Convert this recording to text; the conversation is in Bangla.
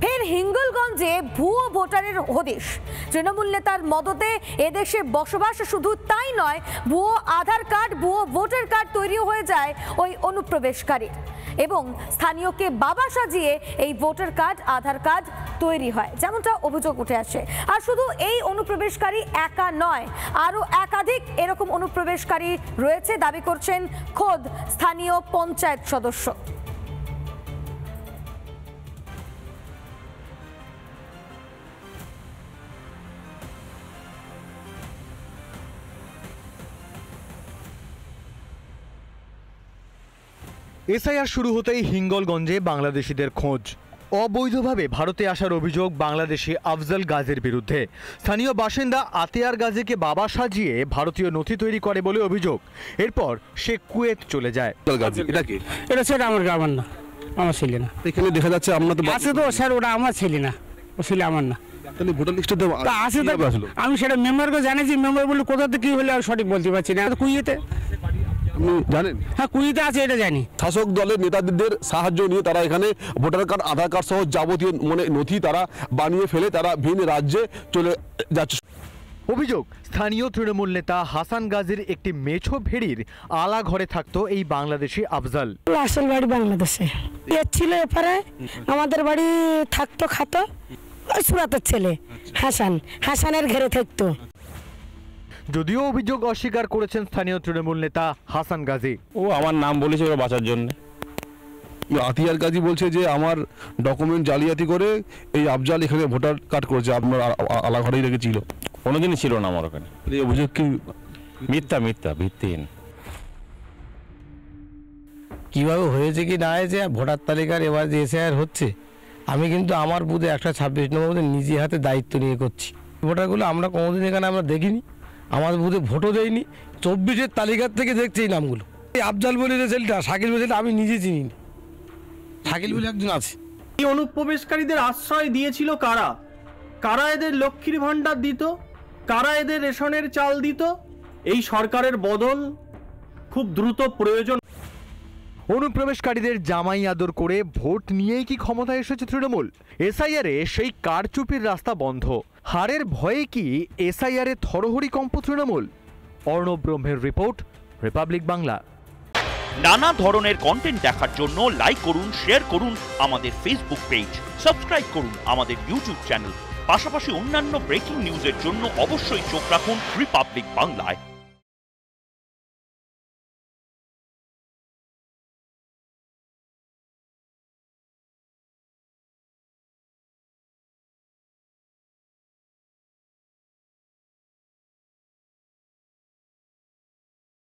ফের হিঙ্গলগঞ্জে ভুয়ো ভোটারের হদিশ। তৃণমূল নেতার মদতে এদেশে বসবাস, শুধু তাই নয়, ভুয়ো আধার কার্ড, ভুয়ো ভোটার কার্ড তৈরি হয়ে যায় ওই অনুপ্রবেশকারীর, এবং স্থানীয়কে বাবা সাজিয়ে এই ভোটার কার্ড, আধার কার্ড তৈরি হয়, যেমনটা অভিযোগ উঠে আসে। আর শুধু এই অনুপ্রবেশকারী একা নয়, আরও একাধিক এরকম অনুপ্রবেশকারী রয়েছে, দাবি করছেন খোদ স্থানীয় পঞ্চায়েত সদস্য। এসআইআর শুরু হতেই হিঙ্গলগঞ্জে বাংলাদেশিদের খোঁজ। অবৈধভাবে ভারতে আসার অভিযোগ বাংলাদেশি আফজল গাজীর বিরুদ্ধে। স্থানীয় বাসিন্দা আতিয়ার গাজীকে বাবা সাজিয়ে ভারতীয় নথি তৈরি করে বলে অভিযোগ। এরপর সে কুয়েত চলে যায়। এটা কি? এটা স্যার আমার গ্রামের না, আমার ছেলে না। এখানে দেখা যাচ্ছে আপনার তো আছে তো স্যার, ওটা আমার ছেলে না, ও ছেলে আমার না। তাহলে ভোটার লিস্টে তো আছে তো, আমি সেটা মেম্বারকে জানিয়েছি। মেম্বার বলে কোথা থেকে কি হলে আর সঠিক বলতে পারছি না। কুইয়েতে আপনি জানেন? হ্যাঁ, কুইতে আছে, এটা জানি। শাসক দলের নেতাদের সাহায্য নিয়ে তারা এখানে ভোটার কার্ড, আধার কার্ড সহ যাবতীয় নথি তারা বানিয়ে ফেলে তারা ভিন রাজ্যে চলে যাচ্ছে। অভিযোগ, স্থানীয় তৃণমূল নেতা হাসান গাজীর একটি মেছো ভেড়ির আলা ঘরে থাকতো এই বাংলাদেশি আফজল। আসল বাড়ি বাংলাদেশে ছিল, এপারে আমাদের বাড়ি থাকতো, খাতো। ওই সুরাতের ছেলে হাসানের ঘরে থাকতো। যদিও অভিযোগ অস্বীকার করেছেন স্থানীয় তৃণমূল নেতা হাসান গাজী। ও আমার নাম বলেছে ওরা বাঁচার জন্য। আতিয়ার গাজী বলছে যে আমার ডকুমেন্ট জালিয়াতি করে এই আফজাল এখানে ভোটার কার্ড করেছে, আপনার আলাঘরেই রেখেছিল। কোনোদিনই ছিল না আমার ওখানে। এই অভিযোগ কি মিথ্যা, ভিত্তিহীন। কিভাবে হয়েছে কি না হয়েছে ভোটার তালিকার এবার যে এসআইআর হচ্ছে, আমি কিন্তু আমার বুথে 126 নম্বর বুথে নিজে হাতে দায়িত্ব নিয়ে করছি। ভোটারগুলো আমরা কোনোদিন এখানে আমরা দেখিনি, আমাদের বুথে ভোটও দেয়নি। 24-এর তালিকার থেকে দেখছি এই নামগুলো। এই আফজাল বলে যে ছেলেটা, শাকিল বলে ছেলেটা, আমি নিজে চিনি না। শাকিল বলে একজন আছে। এই অনুপ্রবেশকারীদের আশ্রয় দিয়েছিল কারা? কারা এদের লক্ষ্মীর ভাণ্ডার দিত? কারা এদের রেশনের চাল দিত? এই সরকারের বদল খুব দ্রুত প্রয়োজন। অনুপ্রবেশকারীদের জামাই আদর করে ভোট নিয়েই কি ক্ষমতায় এসেছে তৃণমূল? এসআইআরে সেই কারচুপির রাস্তা বন্ধ। হারের ভয়ে কি এসআইআরে থরহরি কম্প তৃণমূল? অর্ণব ব্রহ্মের রিপোর্ট, রিপাবলিক বাংলা। নানা ধরনের কন্টেন্ট দেখার জন্য লাইক করুন, শেয়ার করুন আমাদের ফেসবুক পেজ, সাবস্ক্রাইব করুন আমাদের ইউটিউব চ্যানেল। পাশাপাশি অন্যান্য ব্রেকিং নিউজের জন্য অবশ্যই চোখ রাখুন রিপাবলিক বাংলায়।